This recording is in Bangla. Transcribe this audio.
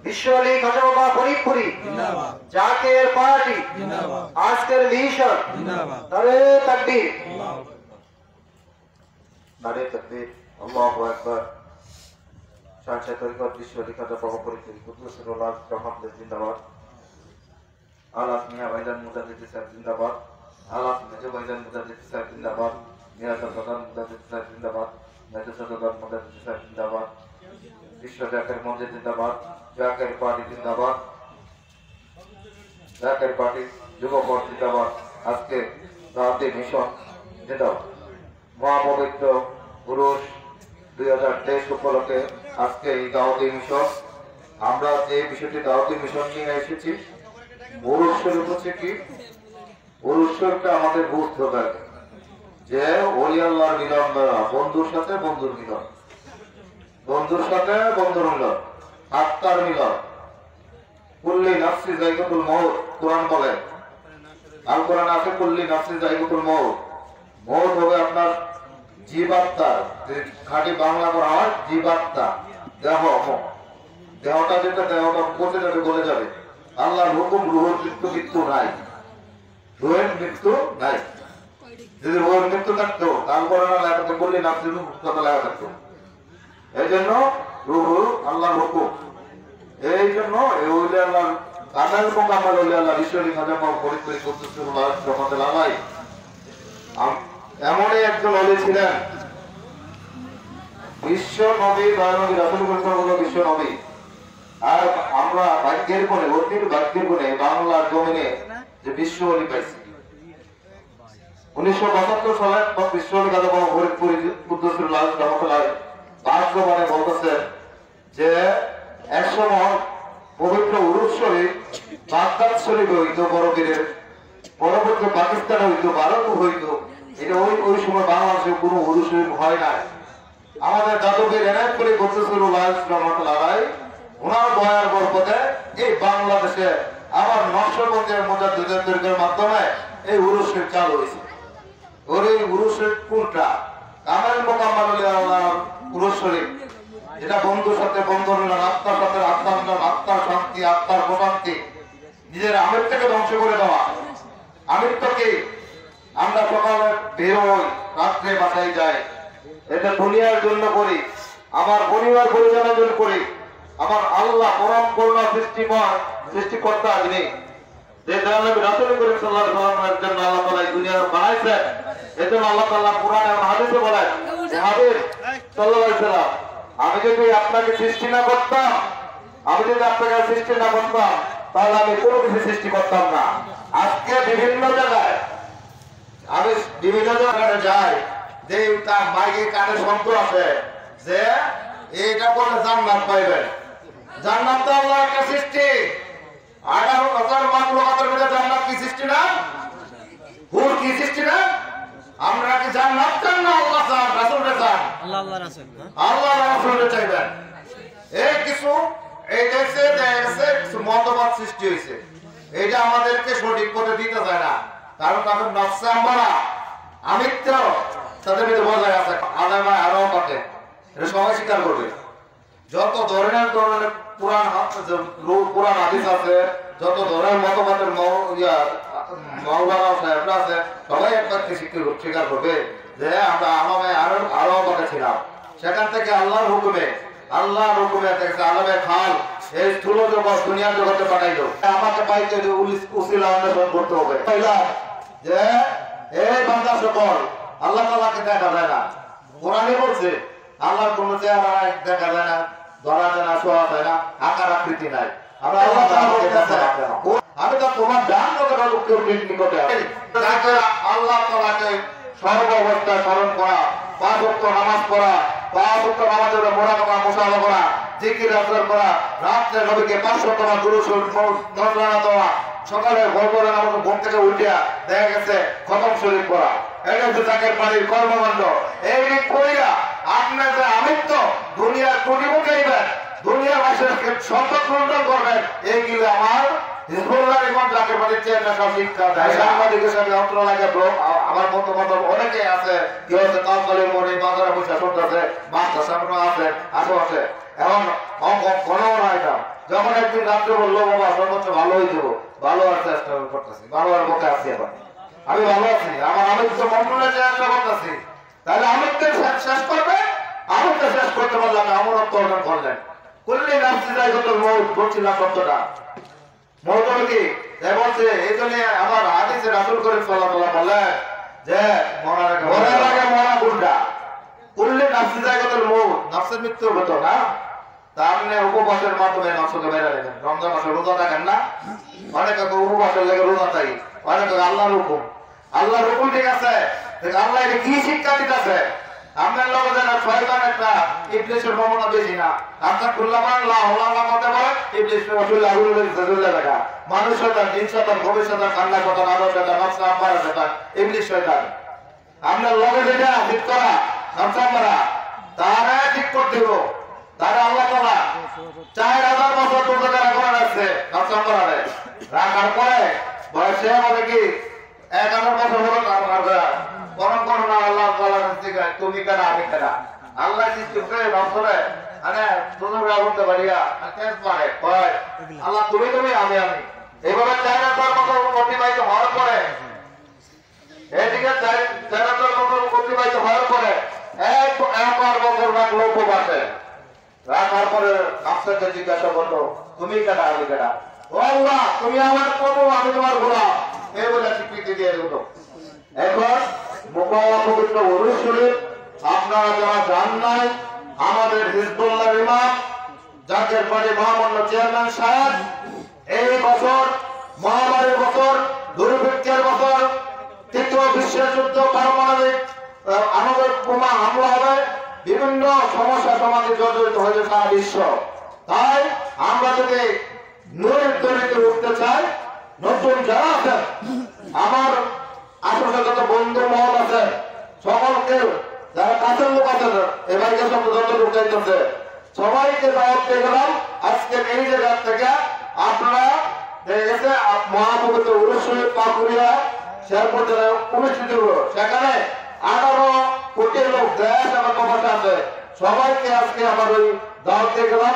বিশ্বলী খাজা ফরিদপুরি জাকের পার্টি আজকের মিশন নারে তাকবীর নারে তাকবীর আল্লাহু আকবার শানশাহ তরিকত বিশ্বলী খাজা ফরিদপুরি কুতুবুল্লাহ রহমাতুল্লাহ জিন্দাবাদ আলাস মিয়া ভাইজান মুজাদ্দিদ সাহেব জিন্দাবাদ আলাস মেজো ভাইজান মুজাদ্দিদ সাহেব জিন্দাবাদ মিয়া সরদার মুজাদ্দিদ সাহেব জিন্দাবাদ মেজো সরদার মুজাদ্দিদ সাহেব জিন্দাবাদ বিশ্ব জাকের মঞ্জে জিন্দাবাদ জাকের পার্টি জিন্দাবাদ জাকের পার্টি যুব ফোর্স জিন্দাবাদ আজকে দাওয়াতি মিশন জিন্দাবাদ মহাপবিত্র পুরুষ 2023 উপলক্ষে আজকে এই দাওয়াতি মিশন আমরা যে বিষয়টি দাওয়াতি মিশন নিয়ে এসেছি পুরুষের হচ্ছে কি পুরুষটা আমাদের বুঝতে হবে যে ওলি আল্লাহর মিলন দ্বারা বন্ধুর সাথে বন্ধুর মিলন বন্ধুর সাথে বন্ধুর মিলন আত্মার মিলন কুল্লি নাফসি যায়কাতুল মউত কোরআন বলে আল কোরআন আছে কুল্লি নাফসি যায়কাতুল মউত মউত হবে আপনার জীবাত্মা খাঁটি বাংলা করা হয় জীবাত্মা দেহটা যেটা দেহটা পচে যাবে গলে যাবে আল্লাহর হুকুম রুহের মৃত্যু নাই রুহের মৃত্যু নাই যদি রুহের মৃত্যু থাকতো তারপরে না লেখাতে করলে নাফসি কথা লেখা থাকতো এই জন্য রুহু আল্লাহর হুকুম এই জন্য ওলি আল্লাহর কামেল মোকাম্মেল ওলি আল্লাহ বিশ্বলী খাজা ফরিদপুরি কুতুবুল্লাহ রহমাতুল্লাহ আলাইহি এমনই একজন ওলি ছিলেন বিশ্ব নবী দয়ানবী রাসূলুল্লাহ বিশ্ব নবী আর আমরা ভাগ্যের কোণে অতির ভাগ্যের কোণে বাংলার জমিনে যে বিশ্ব ওলি পাইছি 1972 সালে বিশ্ব ওলি খাজা ফরিদপুরি কুতুবুল্লাহ রহমাতুল্লাহ আলাইহি বাস্তবায়নে বলতেছেন যে একসময় পবিত্র উরুস শরীফ বাগদাদ শরীফে হইত বড়বীরের পরবর্তী পাকিস্তানে হইত ভারত হইত এটা ওই সময় বাংলাদেশে কোনো উরুস শরীফ হয় নাই আমাদের জাদুবীর এনায়েত করি বদরুল্লাহ রহমাতুল্লাহ আলাইহি ওনার দয়ার বরকতে এই বাংলাদেশে আবার নকশবন্দির মুজাদ্দিদের তরিকার মাধ্যমে এই উরুস শরীফ চালু হয়েছে ওর এই উরুস শরীফ কোনটা কামেল মোকাম্মেল উরুস শরীফ যেটা বন্ধুর সাথে বন্ধুর মিলন আত্মার সাথে আত্মার মিলন আত্মার শান্তি আত্মার প্রশান্তি নিজের আমিরটাকে ধ্বংস করে দেওয়া আমিরটাকে আমরা সকালে বেরোই রাত্রে বাসায় যাই এটা দুনিয়ার জন্য করি আমার পরিবার পরিজনের জন্য করি আমার আল্লাহ পরম করুণা সৃষ্টিকর্তা যিনি যে নবী রাসূল করিম সাল্লাল্লাহু আলাইহি ওয়াসাল্লামের জন্য আল্লাহ তাআলা এই দুনিয়া বানাইছেন এজন্য আল্লাহ তাআলা কোরআন এবং হাদিসে বলেন যে হাবিব সাল্লাল্লাহু আলাইহি ওয়াসাল্লাম আমি যদি আপনাকে সৃষ্টি না করতাম তাহলে আমি কোনো কিছু সৃষ্টি করতাম না আজকে বিভিন্ন জায়গায় আমি বিভিন্ন জায়গায় যাই যে তার মাইকে কানে শব্দ আছে যে এইটা করলে জান্নাত পাইবেন জান্নাত তো আল্লাহর একটা সৃষ্টি 18,000 মাখলুকাতের মধ্যে জান্নাত কি সৃষ্টি না হুর কি সৃষ্টি না আমরা কি জান্নাত চান না আল্লাহ চান রাসূল চান আল্লাহ রাসূল চাইবেন এই কিছু এই দেশে কিছু মতবাদ সৃষ্টি হয়েছে এটা আমাদেরকে সঠিক পথে দিতে চায় না কারণ তাদের নকশা আমরা আমিত্ব তাদের ভিতরে বজায় আছে আলামা আরো পাঠে এটা সবাই স্বীকার করবে যত ধরনের পুরাণ হাদিস আছে যত ধরনের মতবাদের মাওলানা সাহেবরা আছে সবাই একবার স্বীকার করবে যে আমরা আলামে আরো পাঠে ছিলাম সেখান থেকে আল্লাহর হুকুমে আলামে খাল এই স্থূল জগৎ দুনিয়া জগতে পাঠাইলো আমাকে পাইতে উসিলা অন্বেষণ করতে হবে যে এই বান্দা সকল আল্লাহ তাআলাকে দেখা যায় না কোরআনে বলছে আল্লাহর কোন চেহারা দেখা যায় না ধরা যায় না ছোঁয়া যায় না আকার আকৃতি নাই আমরা আল্লাহ তাআলাকে দেখা যায় না আমি তো তোমার ডান নিকটে আল্লাহ তাআলাকে সর্বাবস্থায় স্মরণ করা 5 ওয়াক্ত নামাজ পড়া 5 ওয়াক্ত নামাজের মুরাকাবা মুসাফা করা জিকির আজকার করা রাতে নবীকে 500 বার দুরূদ নজরানা দেওয়া সকালে ভোর নামাজ ঘুম থেকে উঠিয়া দেখা গেছে খতম শরীফ পড়া এটা হচ্ছে জাকের পানির কর্মকাণ্ড এই কইরা আপনি যে আমিত্ব দুনিয়ার কোটিমুখাইবেন দুনিয়ার মানুষের সম্পদ লুণ্ঠন করবেন এইগুলো আমার হিজবুল্লাহর ইমাম জাকের পানির চেয়ারম্যান শিক্ষা দেয় সাংবাদিকের সাথে অত্র লাগে আমার বন্ধু অনেকে আছে কি হচ্ছে কাউকালের মনে বাজারে বসে শুনতেছে বাচ্চা সামনে আছে আশেপাশে এখন ঘন এটা যখন একদিন রাত্রে বললো বাবা সর্বোচ্চ ভালো হয়ে যাবো, ভালো আর চেষ্টা করতেছি, ভালো আর পথে আছি, এখন আমি ভালো আছি, আমার আমি তো মন্ত্রণে চেষ্টা করতেছি, তাহলে আমিরকে শেষ করবে, আমিরকে শেষ করতে পারলাম না, অমরত্ব অর্জন করলেন। করলে নামছি যাই কত মৌত বলছিলাম শব্দটা মৌত কি বলছে, এই জন্য আমার হাদিসে রাসূল করিম সাল্লাল্লাহু আলাইহি ওয়াসাল্লাম বলেন যে মরার আগে মরা কোনটা, করলে নামছি যাই কত মৌত, নফসের মৃত্যু হতো না। তাহলে উপবাসের মাধ্যমে নফসকে বেড়ে দেবেন। রমজান মাসে রোজা থাকেন না, অনেকে উপবাসের লেগে রোজা থাকি, অনেকে আল্লাহর হুকুম, আল্লাহর হুকুম ঠিক আছে, আল্লাহ এটা কি শিক্ষা দিতেছে আপনার লোকের যেন শয়তান একটা ইবলিসের ক্ষমতা বেশি না, আপনার খুল্লাহ আল্লাহ আল্লাহ করতে পারে ইবলিস রসুল আগুন চলে দেখা মানুষ শয়তান, জিন শয়তান, ভবিষ্যৎ কান্না শয়তান, আদর শয়তান, নফস আম্মারা শয়তান, ইবলিস শয়তান। আপনার লোকে যেটা ঠিক করা নফস আম্মারা তারা ঠিক করতে দেব, তারা আল্লাহ তাআলা 4000 বছর পর্যন্ত রাখা রাখছে নফস আম্মারারে, রাখার পরে বয়সে আমাদের কি 1000 বছর হলো তার বরং করো না আল্লাহ তাআলার থেকে তুমি কেন আমি কেন, আল্লাহ সৃষ্টি করে নফসরে মানে তোমরা বলতে পারিয়া কেস পারে কয় আল্লাহ তুমি তুমি আমি আমি, এইভাবে 4000 বছর অতিবাহিত হওয়ার পরে এদিকে 4000 বছর অতিবাহিত হওয়ার পরে 1000 বছর রাখলো উপবাসে, রাখার পরে নফসকে জিজ্ঞাসা করলো তুমি কেন আমি কেন, ও আল্লাহ তুমি আমার প্রভু আমি তোমার গোলাম, এই বলে স্বীকৃতি দিয়ে দিল। এখন পবিত্র ওরস শরীফ আপনারা যারা জান নাই, আমাদের হিজবুল্লাহ ইমাম জাকের বাড়ি মহামান্য চেয়ারম্যান সাহেব এই বছর মহামারীর বছর, দুর্ভিক্ষের বছর, তৃতীয় বিশ্বযুদ্ধ, পারমাণবিক আণবিক বোমা হামলা হবে, বিভিন্ন সমস্যা সমাজে জর্জরিত হয়েছে সারা বিশ্ব। তাই আমরা যদি নূরের তরিতে উঠতে চাই, নতুন যারা আছেন আমার আশেপাশে যত বন্ধু মহল আছে সকলকে, যারা কাছের লোক আছেন এবারকে সব যত লোক যাইতেছে সবাইকে দাওয়াত দিয়ে গেলাম। আজকে এই জায়গা থেকে আপনারা দেখে গেছে মহাপবিত্র উরুস শরীফ পাকুড়িয়া শেরপুর জেলায় অনুষ্ঠিত হলো, সেখানে 18 কোটি লোক দেশ এবং প্রবাসে আছে, সবাইকে আজকে আমার ওই দাওয়াত দিয়ে গেলাম।